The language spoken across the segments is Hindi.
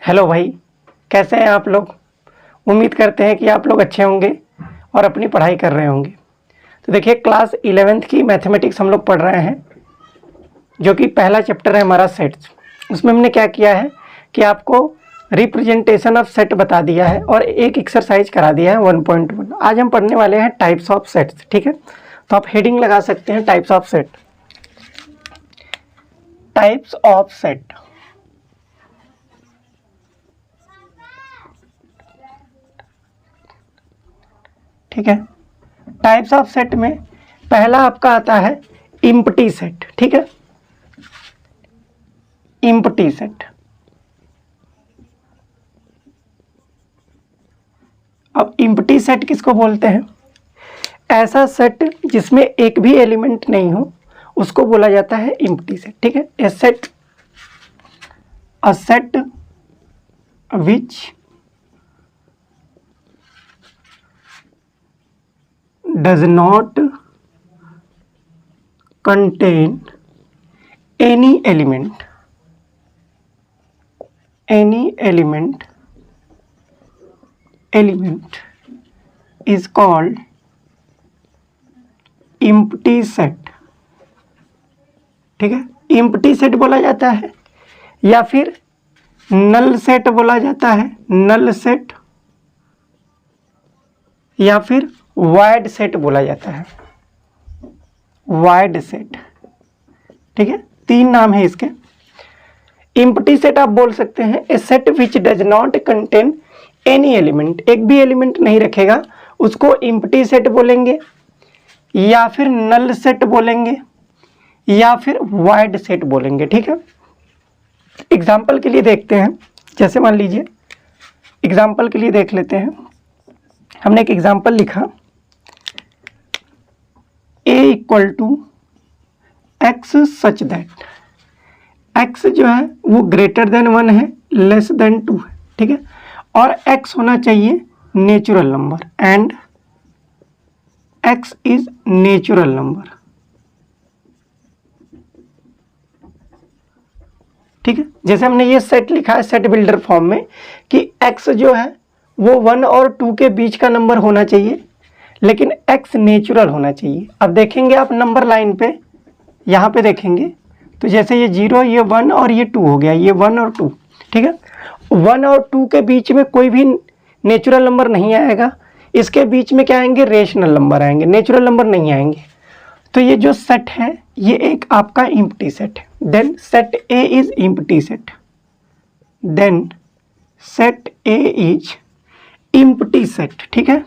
हेलो भाई, कैसे हैं आप लोग। उम्मीद करते हैं कि आप लोग अच्छे होंगे और अपनी पढ़ाई कर रहे होंगे। तो देखिए, क्लास 11th की मैथमेटिक्स हम लोग पढ़ रहे हैं, जो कि पहला चैप्टर है हमारा सेट्स। उसमें हमने क्या किया है कि आपको रिप्रेजेंटेशन ऑफ सेट बता दिया है और एक एक्सरसाइज करा दिया है 1.1। आज हम पढ़ने वाले हैं टाइप्स ऑफ सेट्स। ठीक है, तो आप हेडिंग लगा सकते हैं types of set. Types of set. ठीक है, टाइप्स ऑफ सेट में पहला आपका आता है इम्प्टी सेट। ठीक है, इम्प्टी सेट। अब इम्प्टी सेट किसको बोलते हैं? ऐसा सेट जिसमें एक भी एलिमेंट नहीं हो उसको बोला जाता है इम्प्टी सेट। ठीक है, a set which does not contain any element is called empty set। ठीक है, empty set बोला जाता है या फिर नल सेट बोला जाता है, नल सेट, या फिर वाइड सेट बोला जाता है, वाइड सेट। ठीक है, तीन नाम है इसके। इम्प्टी सेट आप बोल सकते हैं a set which does not contain any element, एक भी एलिमेंट नहीं रखेगा उसको इम्प्टी सेट बोलेंगे, या फिर नल सेट बोलेंगे, या फिर वाइड सेट बोलेंगे। ठीक है, एग्जाम्पल के लिए देखते हैं। जैसे मान लीजिए, एग्जाम्पल के लिए देख लेते हैं। हमने एक एग्जाम्पल लिखा, a equal to x such that, x जो है वो ग्रेटर देन 1 है, लेस देन 2 है। ठीक है, और x होना चाहिए natural number, and x is natural number. ठीक है, जैसे हमने ये सेट लिखा है सेट बिल्डर फॉर्म में कि x जो है वो 1 और 2 के बीच का नंबर होना चाहिए, लेकिन x नेचुरल होना चाहिए। अब देखेंगे आप नंबर लाइन पे, यहाँ पे देखेंगे तो जैसे ये 0, ये 1 और ये 2 हो गया, ये 1 और 2। ठीक है, 1 और 2 के बीच में कोई भी नेचुरल नंबर नहीं आएगा, इसके बीच में क्या आएंगे? रेशनल नंबर आएंगे, नेचुरल नंबर नहीं आएंगे। तो ये जो सेट है ये एक आपका इम्प्टी सेट है। Then set A is empty set, then set A is empty set. ठीक है,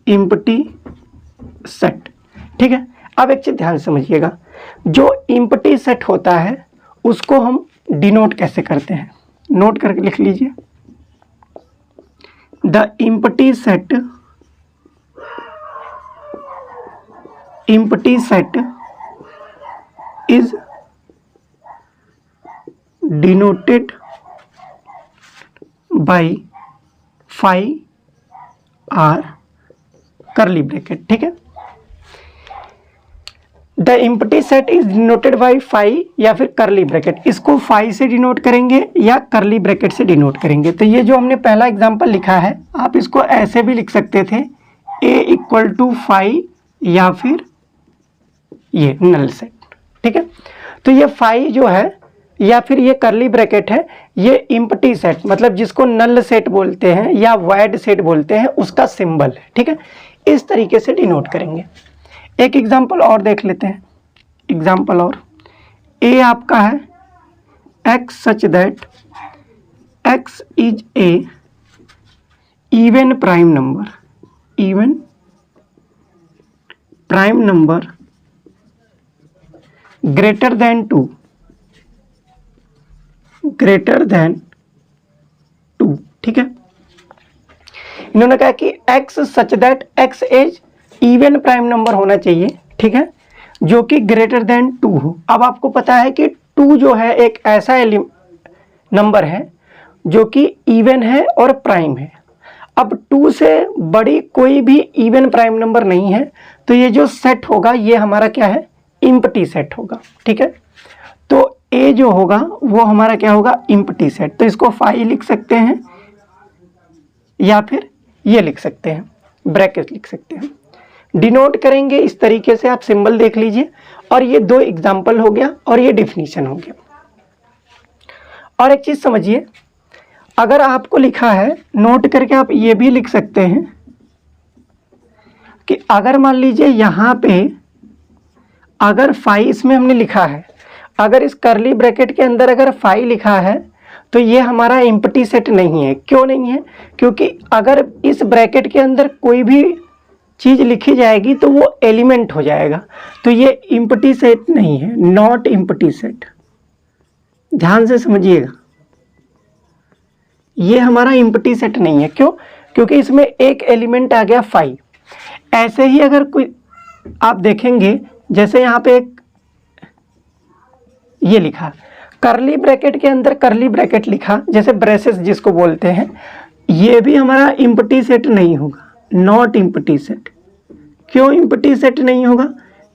इम्प्टी सेट। ठीक है, अब एक चीज ध्यान समझिएगा, जो इम्प्टी सेट होता है उसको हम डिनोट कैसे करते हैं, नोट करके लिख लीजिए। The empty set is denoted by 5R करली ब्रैकेट। ठीक है, the empty set is denoted by 5 या फिर करली ब्रैकेट। इसको 5 से डिनोट करेंगे या करली ब्रैकेट से डिनोट करेंगे। तो ये जो हमने पहला एग्जांपल लिखा है, आप इसको ऐसे भी लिख सकते थे, a इक्वल टू 5 या फिर ये नल सेट। ठीक है, तो ये 5 जो है या फिर ये करली ब्रैकेट है, ये इम्प्टी सेट मतलब जिसको नल सेट बोलते हैं या वाइड सेट बोलते हैं उसका सिंबल है। ठीक है, इस तरीके से डिनोट करेंगे। एक एग्जांपल और देख लेते हैं। एग्जांपल और, ए आपका है x such that x is a even prime number, even prime number greater than 2, greater than 2। ठीक है, इन्होंने कहा कि x such that x as even prime number होना चाहिए। ठीक है, जो कि ग्रेटर देन 2 हो। अब आपको पता है कि 2 जो है एक ऐसा नंबर है जो कि इवन है और प्राइम है। अब 2 से बड़ी कोई भी इवन प्राइम नंबर नहीं है, तो ये जो सेट होगा ये हमारा क्या है? इम्प्टी सेट होगा। ठीक है, तो ए जो होगा वो हमारा क्या होगा, एम्प्टी सेट। तो इसको फाई लिख सकते हैं या फिर ये लिख सकते हैं, ब्रैकेट लिख सकते हैं। डिनोट करेंगे इस तरीके से, आप सिंबल देख लीजिए। और ये 2 एग्जाम्पल हो गया और ये डिफिनीशन हो गया। और एक चीज समझिए, अगर आपको लिखा है, नोट करके आप ये भी लिख सकते हैं कि अगर मान लीजिए यहाँ पे अगर फाई इसमें हमने लिखा है, अगर इस करली ब्रैकेट के अंदर अगर फाई लिखा है तो ये हमारा एम्प्टी सेट नहीं है। क्यों नहीं है? क्योंकि अगर इस ब्रैकेट के अंदर कोई भी चीज लिखी जाएगी तो वो एलिमेंट हो जाएगा। तो ये एम्प्टी सेट नहीं है, नॉट एम्प्टी सेट। ध्यान से समझिएगा, ये हमारा एम्प्टी सेट नहीं है। क्यों? क्योंकि इसमें एक एलिमेंट आ गया फाई। ऐसे ही अगर कोई आप देखेंगे, जैसे यहाँ पे एक ये लिखा करली ब्रैकेट के अंदर करली ब्रैकेट लिखा, जैसे ब्रेसेस जिसको बोलते हैं, ये भी हमारा एम्प्टी सेट नहीं होगा, नॉट एम्प्टी सेट। क्यों एम्प्टी सेट नहीं होगा?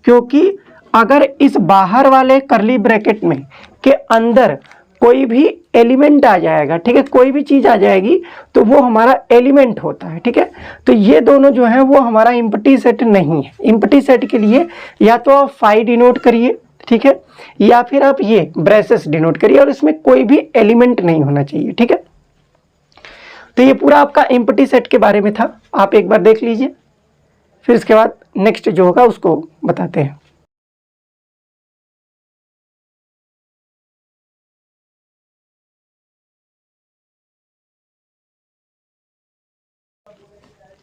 क्योंकि अगर इस बाहर वाले करली ब्रैकेट में के अंदर कोई भी एलिमेंट आ जाएगा, ठीक है, कोई भी चीज आ जाएगी तो वो हमारा एलिमेंट होता है, ठीक है। तो ये दोनों जो है वो हमारा एम्प्टी सेट नहीं है। एम्प्टी सेट के लिए या तो आप फाई डिनोट करिए, ठीक है, या फिर आप ये ब्रेसेस डिनोट करिए, और इसमें कोई भी एलिमेंट नहीं होना चाहिए, ठीक है। तो ये पूरा आपका एम्प्टी सेट के बारे में था, आप एक बार देख लीजिए, फिर इसके बाद नेक्स्ट जो होगा उसको बताते हैं।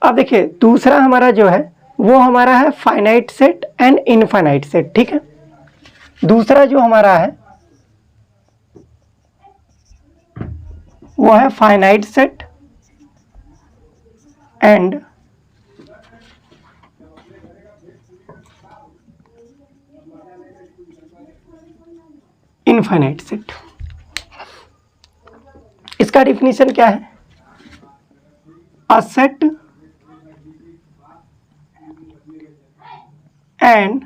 अब देखिए दूसरा हमारा जो है वो हमारा है finite set and infinite set, ठीक है। दूसरा जो हमारा है वो है finite set and infinite set. इसका डिफिनीशन क्या है? A set and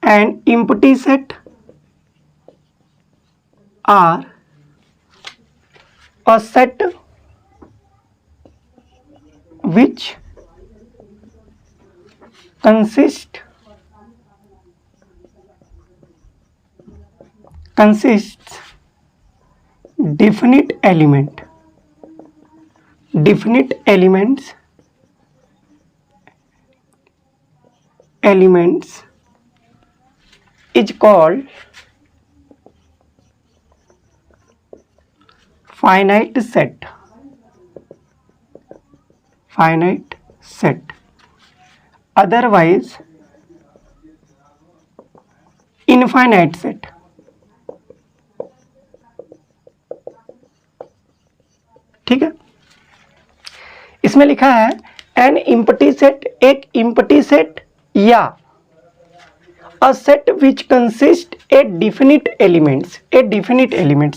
an empty set are a set which consists definite elements is called finite set, otherwise infinite set। ठीक है, इसमें लिखा है एन इम्प्टी सेट, एक इम्प्टी सेट या a set which consist a definite elements,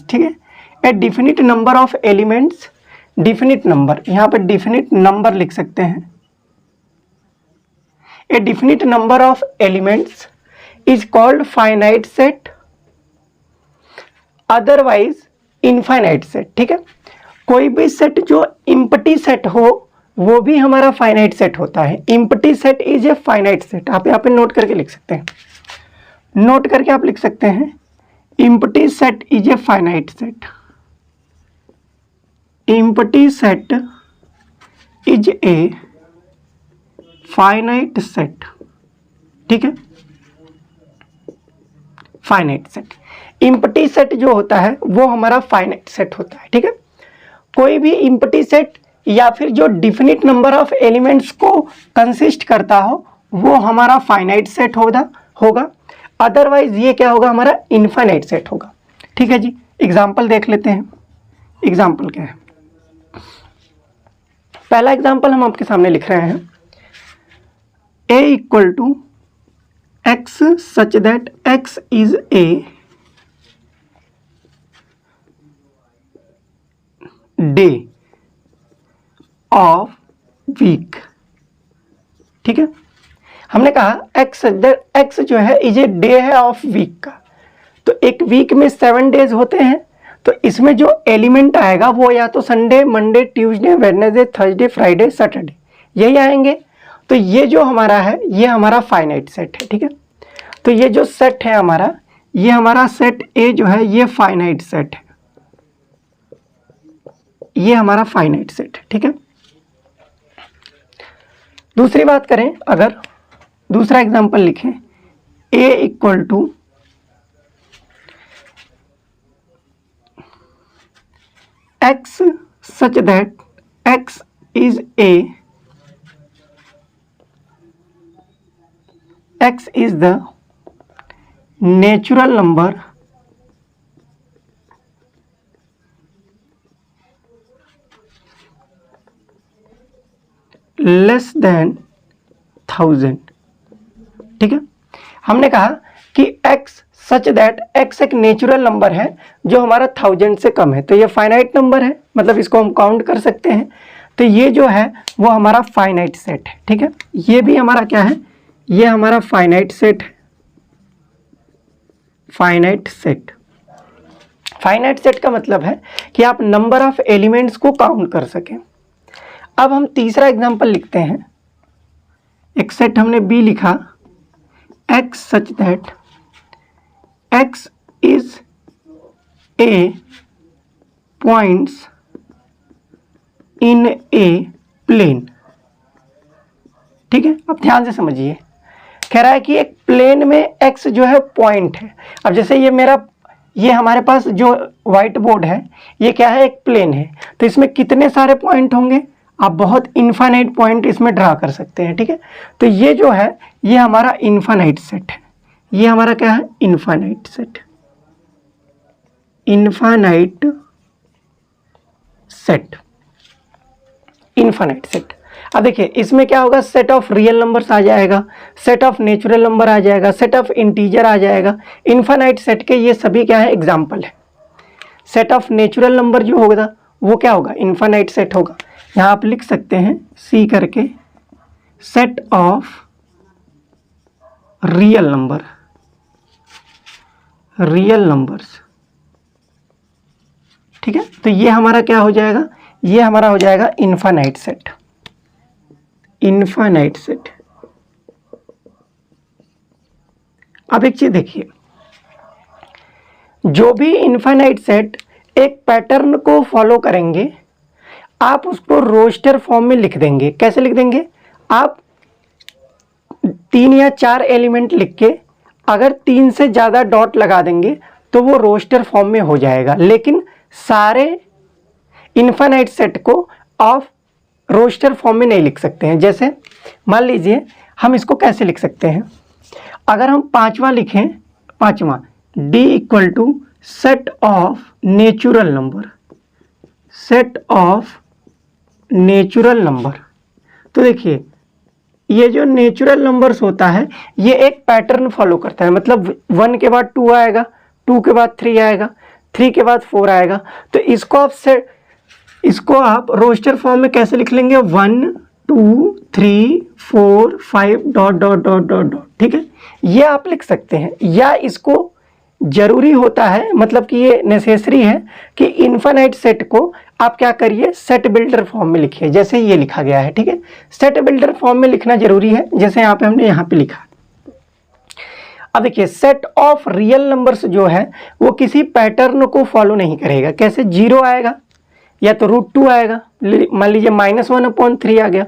ठीक है, a definite number of elements, definite number, यहां पर डिफिनिट नंबर लिख सकते हैं। A definite number of elements is called finite set, otherwise infinite set. ठीक है, कोई भी सेट जो इम्प्टी सेट हो वो भी हमारा फाइनाइट सेट होता है। Empty set is a finite set. आप यहाँ पे नोट करके लिख सकते हैं, नोट करके आप लिख सकते हैं empty set is a finite set, empty set is a finite set. ठीक है, फाइनाइट सेट, इम्प्टी सेट जो होता है वो हमारा फाइनाइट सेट होता है। ठीक है, कोई भी इम्प्टी सेट या फिर जो डिफिनिट नंबर ऑफ एलिमेंट्स को कंसिस्ट करता हो वो हमारा फाइनाइट सेट होगा, अदरवाइज ये क्या होगा, हमारा इनफाइनाइट सेट होगा। ठीक है जी, एग्जाम्पल देख लेते हैं। एग्जाम्पल क्या है? पहला एग्जाम्पल हम आपके सामने लिख रहे हैं, a equal to x such that x is a day of week. ठीक है, हमने कहा एक्स जो है इज ए डे है ऑफ वीक का, तो एक वीक में 7 डेज होते हैं, तो इसमें जो एलिमेंट आएगा वो या तो Sunday, Monday, Tuesday, Wednesday, Thursday, Friday, Saturday यही आएंगे। तो ये जो हमारा है ये हमारा फाइनाइट सेट है, ठीक है। तो ये जो सेट है हमारा, ये हमारा सेट ए जो है ये फाइनाइट सेट है, ये हमारा फाइनाइट सेट है, ठीक है। दूसरी बात करें, अगर दूसरा एग्जांपल लिखें, a equal to x such that x is the natural number less than 1000, ठीक है। हमने कहा कि x सच दैट x एक नेचुरल नंबर है जो हमारा 1000 से कम है, तो ये फाइनाइट नंबर है, मतलब इसको हम काउंट कर सकते हैं। तो ये जो है वो हमारा फाइनाइट सेट है, ठीक है। ये भी हमारा क्या है, ये हमारा फाइनाइट सेट है, फाइनाइट सेट। फाइनाइट सेट का मतलब है कि आप नंबर ऑफ एलिमेंट्स को काउंट कर सकें। अब हम तीसरा एग्जांपल लिखते हैं, एक सेट हमने बी लिखा, x such that x is a points in a plane, ठीक है। अब ध्यान से समझिए, कह रहा है कि एक प्लेन में x जो है पॉइंट है। अब जैसे ये हमारे पास जो व्हाइट बोर्ड है ये क्या है, एक प्लेन है, तो इसमें कितने सारे पॉइंट होंगे, आप बहुत इन्फाइनाइट पॉइंट इसमें ड्रा कर सकते हैं, ठीक है। तो ये जो है ये हमारा इन्फाइनाइट सेट है, ये हमारा क्या है, infinite set, infinite set, infinite set. अब देखिए इसमें क्या होगा, सेट ऑफ रियल नंबर्स आ जाएगा, सेट ऑफ नेचुरल नंबर आ जाएगा, सेट ऑफ इंटीजर आ जाएगा। इन्फाइनाइट सेट के ये सभी क्या है, एग्जाम्पल है। सेट ऑफ नेचुरल नंबर जो होगा वो क्या होगा, इन्फाइनाइट सेट होगा। यहाँ आप लिख सकते हैं सी करके, set of real number, real numbers, ठीक है। तो ये हमारा क्या हो जाएगा, ये हमारा हो जाएगा इन्फाइनाइट सेट, इन्फाइनाइट सेट। अब एक चीज देखिए, जो भी इन्फाइनाइट सेट एक पैटर्न को फॉलो करेंगे आप उसको रोस्टर फॉर्म में लिख देंगे। कैसे लिख देंगे, आप 3 या 4 एलिमेंट लिख के अगर 3 से ज़्यादा डॉट लगा देंगे तो वो रोस्टर फॉर्म में हो जाएगा, लेकिन सारे इन्फाइनाइट सेट को आप रोस्टर फॉर्म में नहीं लिख सकते हैं। जैसे मान लीजिए हम इसको कैसे लिख सकते हैं, अगर हम 5वां लिखें, 5वां d equal to set of natural number, set of natural number. तो देखिए ये जो नेचुरल नंबर्स होता है ये एक पैटर्न फॉलो करता है, मतलब 1 के बाद 2 आएगा, 2 के बाद 3 आएगा, 3 के बाद 4 आएगा। तो इसको आप रोस्टर फॉर्म में कैसे लिख लेंगे, 1 2 3 4 5 dot dot dot dot dot, ठीक है। ये आप लिख सकते हैं, या इसको जरूरी होता है, मतलब कि ये नेसेसरी है कि इन्फाइनाइट सेट को आप क्या करिए, सेट बिल्डर फॉर्म में लिखिए, जैसे ये लिखा गया है, ठीक है। सेट बिल्डर फॉर्म में लिखना जरूरी है, जैसे यहाँ पे हमने यहाँ पे लिखा। अब देखिए सेट ऑफ रियल नंबर्स जो है वो किसी पैटर्न को फॉलो नहीं करेगा। कैसे, 0 आएगा या तो √2 आएगा, मान लीजिए -1/3 आ गया,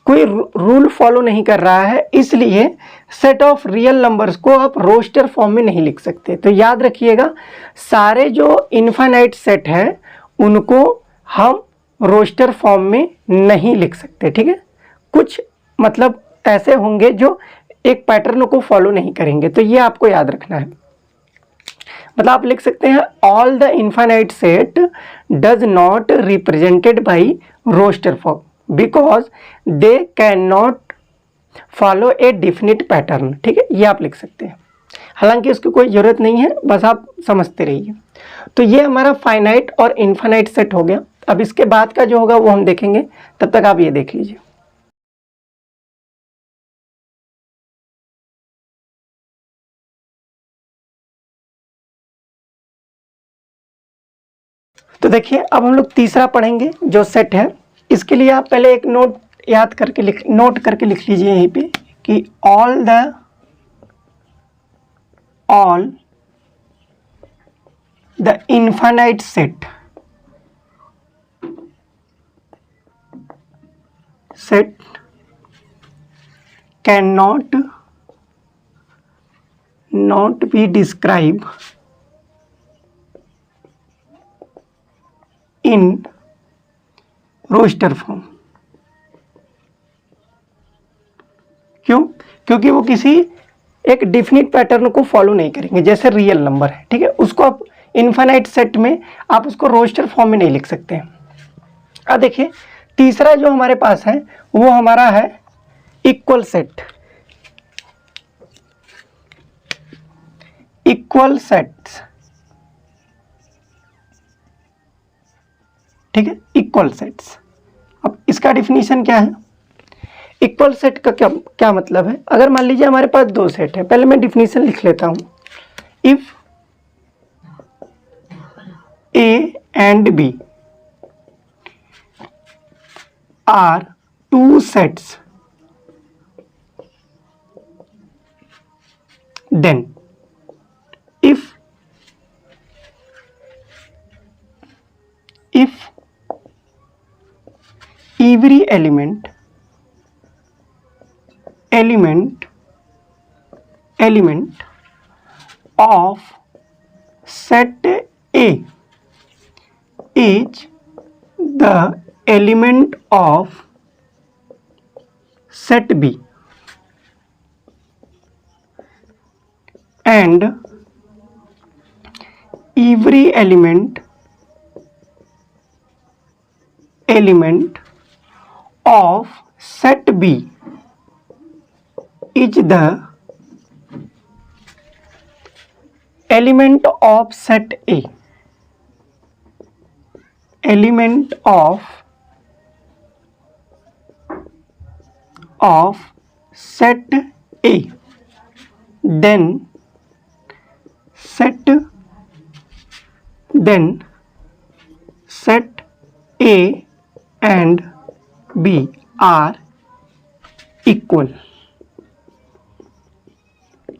कोई रूल फॉलो नहीं कर रहा है, इसलिए सेट ऑफ रियल नंबर्स को आप रोस्टर फॉर्म में नहीं लिख सकते। तो याद रखिएगा, सारे जो इन्फाइनाइट सेट है उनको हम रोस्टर फॉर्म में नहीं लिख सकते, ठीक है। कुछ मतलब ऐसे होंगे जो एक पैटर्न को फॉलो नहीं करेंगे, तो ये आपको याद रखना है। मतलब आप लिख सकते हैं all the infinite set does not represented by roster form because they can not follow a definite pattern, ठीक है। ये आप लिख सकते हैं, हालांकि उसकी कोई ज़रूरत नहीं है, बस आप समझते रहिए। तो ये हमारा फाइनाइट और इन्फाइनाइट सेट हो गया। अब इसके बाद का जो होगा वो हम देखेंगे, तब तक आप ये देख लीजिए। तो देखिए अब हम लोग तीसरा पढ़ेंगे जो सेट है। इसके लिए आप पहले एक नोट करके लिख लीजिए यहीं पे कि all the infinite set cannot be described in roster form. क्यों? क्योंकि वो किसी एक डिफिनिट पैटर्न को फॉलो नहीं करेंगे। जैसे रियल नंबर है, ठीक है, उसको आप इनफाइनाइट सेट में आप उसको रोस्टर फॉर्म में नहीं लिख सकते। अब देखिए तीसरा जो हमारे पास है वो हमारा है इक्वल सेट। इक्वल सेट्स, ठीक है, इक्वल सेट्स। अब इसका डिफिनीशन क्या है? इक्वल सेट का क्या मतलब है? अगर मान लीजिए हमारे पास दो सेट है, पहले मैं डिफिनीशन लिख लेता हूं। If A and B are two sets, then if every element of set A is the element of set B and every element of set B is the element of set A, element of set A, then set A and B are equal।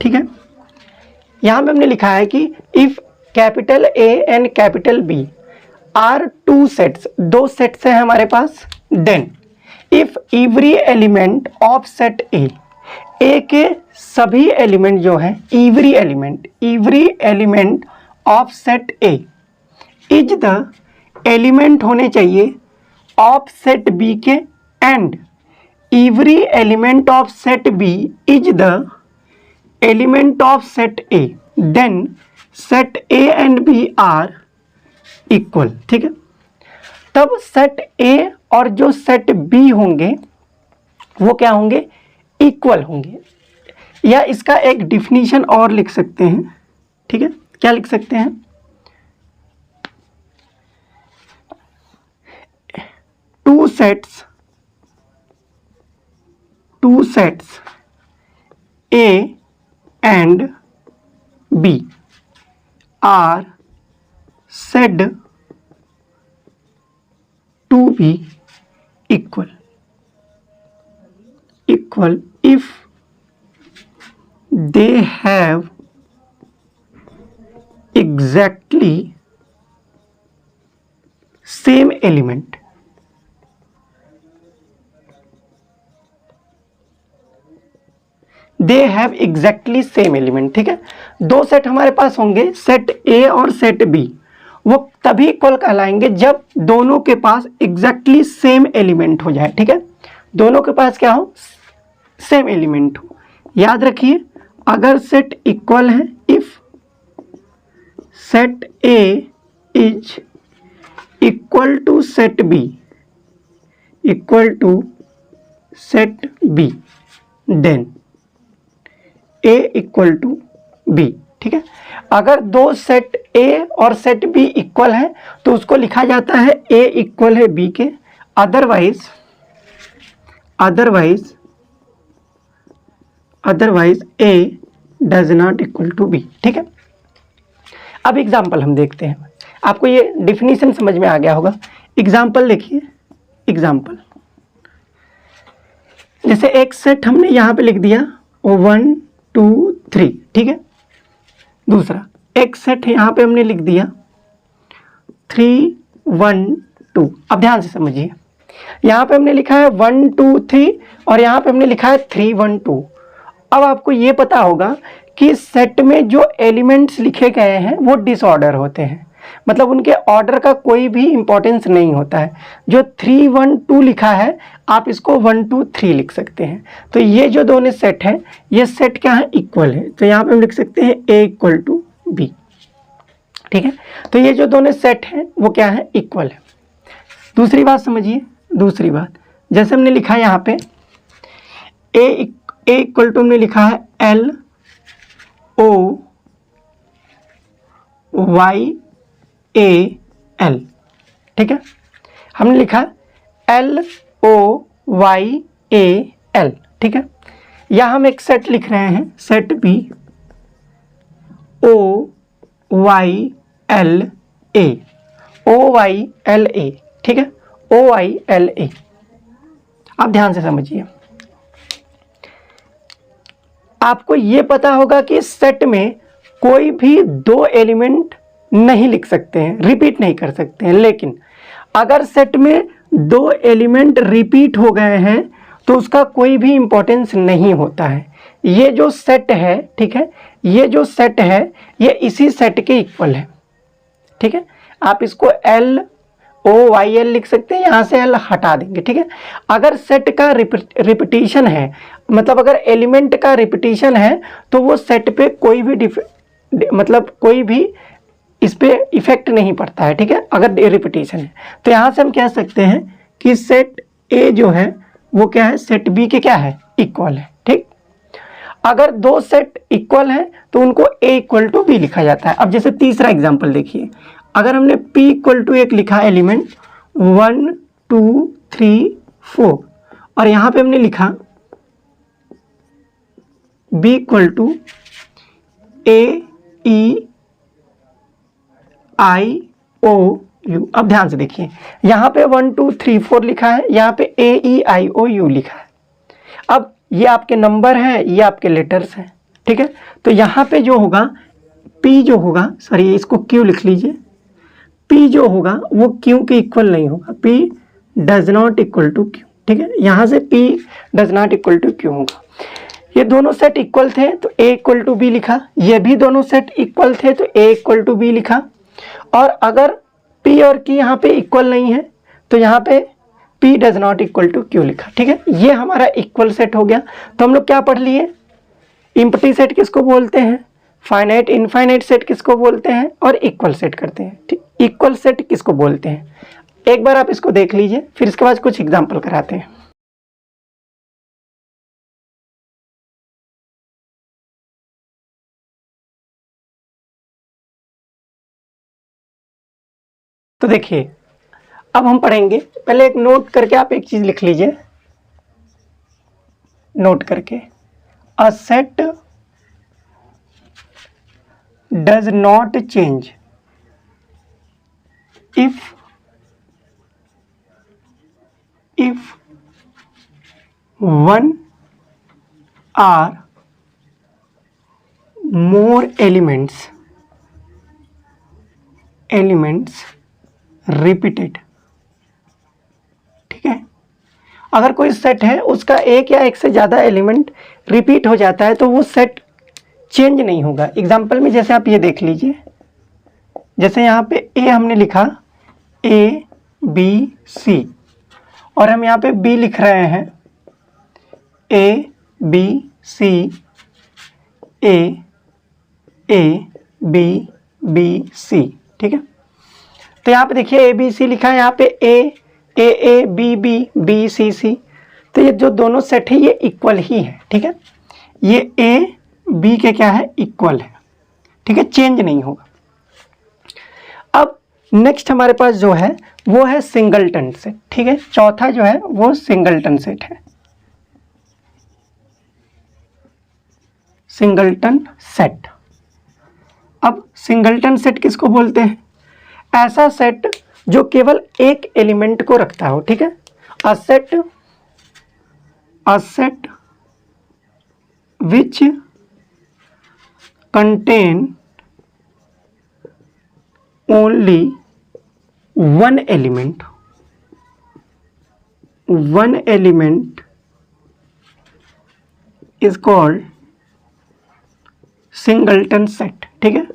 ठीक है, यहां पे हमने लिखा है कि if capital A and capital B are two sets, दो सेट्स हैं हमारे पास, then if every element of set A के सभी एलिमेंट जो हैं, every element of set A is the element होने चाहिए ऑफ सेट बी के, and every element of set B is the element of set A, then set A and B are equal. ठीक है, तब सेट ए और जो सेट बी होंगे वो क्या होंगे? इक्वल होंगे। या इसका एक डिफिनीशन और लिख सकते हैं। ठीक है, क्या लिख सकते हैं? Two sets A and B are said to be equal if they have exactly same element। They have exactly same element. ठीक है, दो सेट हमारे पास होंगे, सेट ए और सेट बी, वो तभी इक्वल कहलाएंगे जब दोनों के पास एग्जैक्टली सेम एलिमेंट हो जाए। ठीक है, दोनों के पास क्या हो? सेम एलिमेंट हो। याद रखिए, अगर सेट इक्वल है, if set A is equal to set B, then A equal to B. ठीक है, अगर दो सेट A और सेट B इक्वल है तो उसको लिखा जाता है A इक्वल है B के, otherwise A does not equal to B। ठीक है, अब एग्जाम्पल हम देखते हैं। आपको ये डिफिनीशन समझ में आ गया होगा। एग्जाम्पल देखिए, एग्जाम्पल जैसे एक सेट हमने यहाँ पे लिख दिया 1 2 3, ठीक है। दूसरा एक सेट यहाँ पे हमने लिख दिया 3 1 2। अब ध्यान से समझिए, यहाँ पे हमने लिखा है 1 2 3 और यहाँ पे हमने लिखा है 3 1 2। अब आपको ये पता होगा कि सेट में जो एलिमेंट्स लिखे गए हैं वो डिसऑर्डर होते हैं, मतलब उनके ऑर्डर का कोई भी इंपॉर्टेंस नहीं होता है। जो 3 1 2 लिखा है आप इसको 1 2 3 लिख सकते हैं। तो ये जो दोनों सेट हैं ये सेट क्या है, इक्वल है। तो यहाँ पे हम लिख सकते हैं A इक्वल टू B, ठीक है। तो ये जो दोनों सेट हैं वो क्या है, इक्वल है। दूसरी बात समझिए, दूसरी बात जैसे हमने लिखा है यहाँ पे A इक्वल टू हमने लिखा है L O Y A L, ठीक है। हमने लिखा L O Y A L, ठीक है। या हम एक सेट लिख रहे हैं, set B O Y L A, O Y L A, ठीक है, O Y L A। आप ध्यान से समझिए, आपको ये पता होगा कि इस सेट में कोई भी दो एलिमेंट नहीं लिख सकते हैं, रिपीट नहीं कर सकते हैं। लेकिन अगर सेट में दो एलिमेंट रिपीट हो गए हैं तो उसका कोई भी इंपॉर्टेंस नहीं होता है। ये जो सेट है, ठीक है, ये जो सेट है ये इसी सेट के इक्वल है, ठीक है। आप इसको L O Y L लिख सकते हैं, यहाँ से L हटा देंगे, ठीक है। अगर सेट का रिपीटिशन है, मतलब अगर एलिमेंट का रिपीटिशन है तो वो सेट पे कोई भी मतलब कोई भी इस पे इफेक्ट नहीं पड़ता है, ठीक है, अगर रिपीटिशन है। तो यहाँ से हम कह सकते हैं कि सेट A जो है वो क्या है, सेट B के क्या है, इक्वल है, ठीक। अगर दो सेट इक्वल हैं तो उनको A इक्वल टू B लिखा जाता है। अब जैसे तीसरा एग्जाम्पल देखिए, अगर हमने P इक्वल टू एक लिखा एलिमेंट 1 2 3 4 और यहाँ पे हमने लिखा B equal to A E I O U। अब ध्यान से देखिए, यहाँ पे 1 2 3 4 लिखा है, यहाँ पे A E I O U लिखा है। अब ये आपके नंबर हैं, ये आपके लेटर्स हैं, ठीक है। तो यहाँ पे जो होगा P जो होगा, सॉरी इसको Q लिख लीजिए, P जो होगा वो Q के इक्वल नहीं होगा, P does not equal to Q, ठीक है। यहाँ से P does not equal to Q होगा। ये दोनों सेट इक्वल थे तो A इक्वल टू B लिखा, ये भी दोनों सेट इक्वल थे तो A इक्वल टू B लिखा। और अगर P और Q यहाँ पे इक्वल नहीं है तो यहाँ पे P does not equal to Q लिखा, ठीक है। ये हमारा इक्वल सेट हो गया। तो हम लोग क्या पढ़ लिए, इम्पटी सेट किसको बोलते हैं, फाइनाइट इनफाइनाइट सेट किसको बोलते हैं, और इक्वल सेट करते हैं, ठीक। इक्वल सेट किसको बोलते हैं, एक बार आप इसको देख लीजिए, फिर इसके बाद कुछ एग्जाम्पल कराते हैं। तो देखिए अब हम पढ़ेंगे, पहले एक नोट करके आप एक चीज लिख लीजिए, नोट करके, a set does not change if one or more elements repeated, ठीक है। अगर कोई सेट है उसका एक या एक से ज़्यादा एलिमेंट रिपीट हो जाता है तो वो सेट चेंज नहीं होगा। एग्जाम्पल में जैसे आप ये देख लीजिए, जैसे यहाँ पे A हमने लिखा A B C और हम यहाँ पे B लिख रहे हैं A B C A A B B C, ठीक है। तो यहाँ पे देखिए A B C लिखा है, यहाँ पे A A B B B C C। तो ये जो दोनों सेट है ये इक्वल ही है, ठीक है। ये A B के क्या है, इक्वल है, ठीक है, चेंज नहीं होगा। अब नेक्स्ट हमारे पास जो है वो है सिंगलटन सेट, ठीक है। चौथा जो है वो सिंगलटन सेट है, सिंगलटन सेट। अब सिंगलटन सेट किसको बोलते हैं, ऐसा सेट जो केवल एक एलिमेंट को रखता हो, ठीक है। अ set which contain only one element is called singleton set, ठीक है,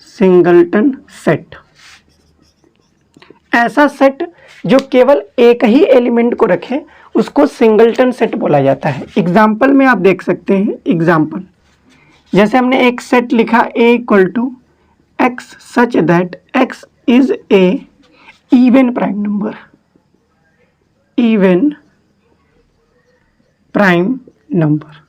सिंगलटन सेट। ऐसा सेट जो केवल एक ही एलिमेंट को रखे उसको सिंगलटन सेट बोला जाता है। एग्जाम्पल में आप देख सकते हैं, एग्जाम्पल जैसे हमने एक सेट लिखा A equal to x such that x is a even prime number, even prime number,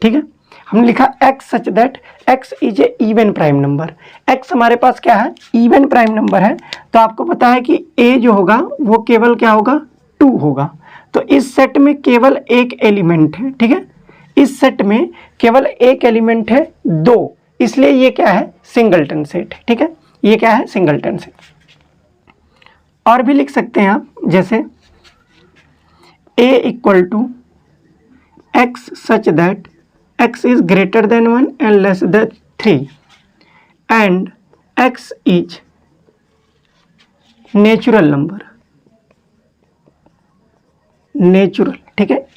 ठीक है। हमने लिखा x such that x is a even prime number. x हमारे पास क्या है, इवन प्राइम नंबर है, तो आपको पता है कि a जो होगा वो केवल क्या होगा, 2 होगा। तो इस सेट में केवल एक एलिमेंट है, ठीक है, इस सेट में केवल एक एलिमेंट है 2, इसलिए ये क्या है, सिंगलटन सेट, ठीक है, ये क्या है, सिंगलटन सेट। और भी लिख सकते हैं आप, जैसे a equal to x such that x is greater than 1 and less than 3 and x is natural number, natural, ठीक है,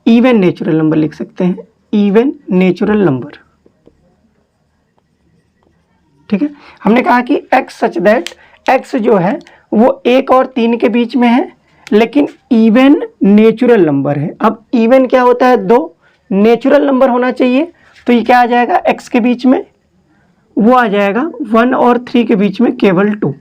इवन नेचुरल नंबर लिख सकते हैं, इवन नेचुरल नंबर, ठीक है। हमने कहा कि x सच दैट x जो है वो 1 और 3 के बीच में है, लेकिन इवन नेचुरल नंबर है। अब इवन क्या होता है, 2, नेचुरल नंबर होना चाहिए, तो ये क्या आ जाएगा, x के बीच में वो आ जाएगा 1 और 3 के बीच में केवल 2।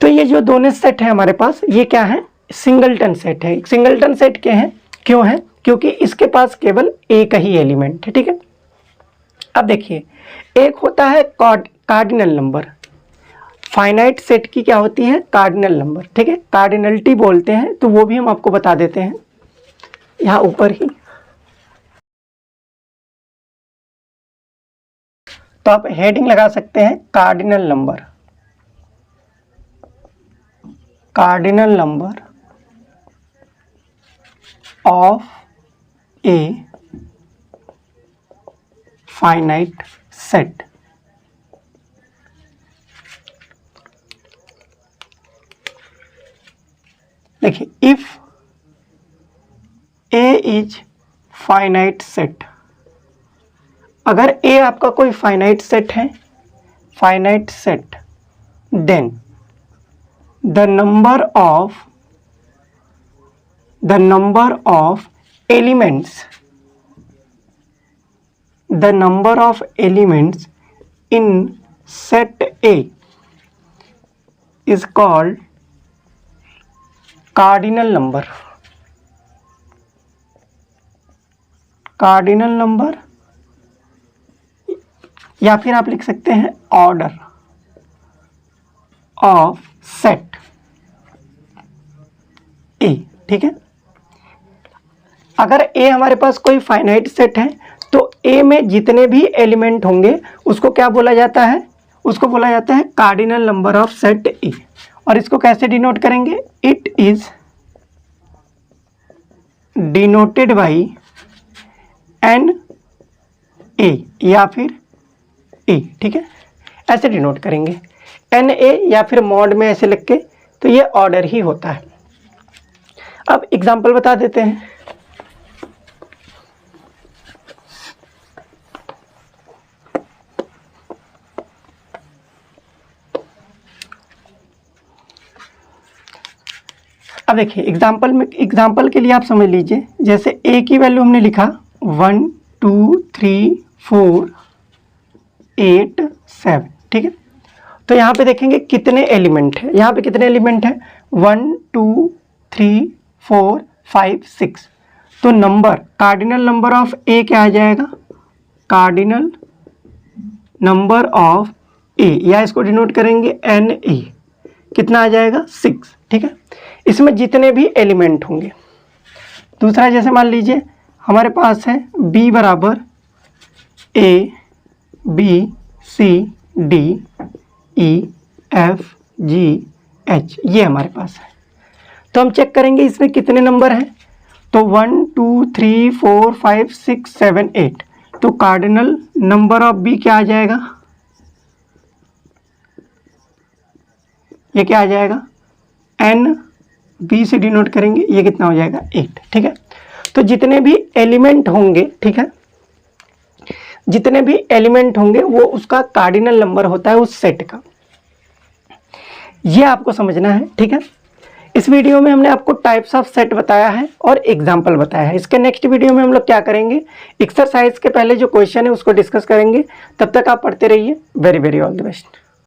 तो ये जो दोनों सेट है हमारे पास, ये क्या है, सिंगलटन सेट है। सिंगलटन सेट क्या है, क्यों है, क्योंकि इसके पास केवल एक ही एलिमेंट है, ठीक है। अब देखिए, एक होता है कार्डिनल नंबर, फाइनाइट सेट की क्या होती है, कार्डिनल नंबर, ठीक है, कार्डिनलिटी बोलते हैं, तो वो भी हम आपको बता देते हैं यहाँ ऊपर ही। तो आप हेडिंग लगा सकते हैं, cardinal number, cardinal number of a finite set. देखिए, if A is finite set, अगर A आपका कोई फाइनाइट सेट है, finite set, then the number of elements in set A is called cardinal number, cardinal number, या फिर आप लिख सकते हैं ऑर्डर ऑफ सेट ए, ठीक है। अगर ए हमारे पास कोई फाइनाइट सेट है तो ए में जितने भी एलिमेंट होंगे उसको क्या बोला जाता है, उसको बोला जाता है cardinal number of set A. और इसको कैसे डिनोट करेंगे, it is denoted by N A या फिर ए, ठीक है, ऐसे डिनोट करेंगे, एन ए या फिर मॉड में ऐसे लिख के, तो ये ऑर्डर ही होता है। अब एग्जांपल बता देते हैं। अब देखिए, एग्जांपल के लिए आप समझ लीजिए, जैसे ए की वैल्यू हमने लिखा 1 2 3 4 8 7, ठीक है। तो यहाँ पे देखेंगे कितने एलिमेंट है, यहाँ पे कितने एलिमेंट है, 1 2 3 4 5 6। तो नंबर, कार्डिनल नंबर ऑफ ए क्या आ जाएगा, कार्डिनल नंबर ऑफ ए, या इसको डिनोट करेंगे एन ए, कितना आ जाएगा 6, ठीक है। इसमें जितने भी एलिमेंट होंगे। दूसरा, जैसे मान लीजिए हमारे पास है b बराबर a B C D E F G H, ये हमारे पास है। तो हम चेक करेंगे इसमें कितने नंबर हैं। तो 1 2 3 4 5 6 7 8, तो कार्डिनल नंबर ऑफ बी क्या आ जाएगा, ये क्या आ जाएगा, एन, बी से डिनोट करेंगे, ये कितना हो जाएगा 8। ठीक है, तो जितने भी एलिमेंट होंगे, ठीक है, जितने भी एलिमेंट होंगे वो उसका कार्डिनल नंबर होता है उस सेट का, ये आपको समझना है। ठीक है, इस वीडियो में हमने आपको टाइप्स ऑफ सेट बताया है और एग्जाम्पल बताया है। इसके नेक्स्ट वीडियो में हम लोग क्या करेंगे, एक्सरसाइज के पहले जो क्वेश्चन है उसको डिस्कस करेंगे। तब तक आप पढ़ते रहिए। Very very all the best.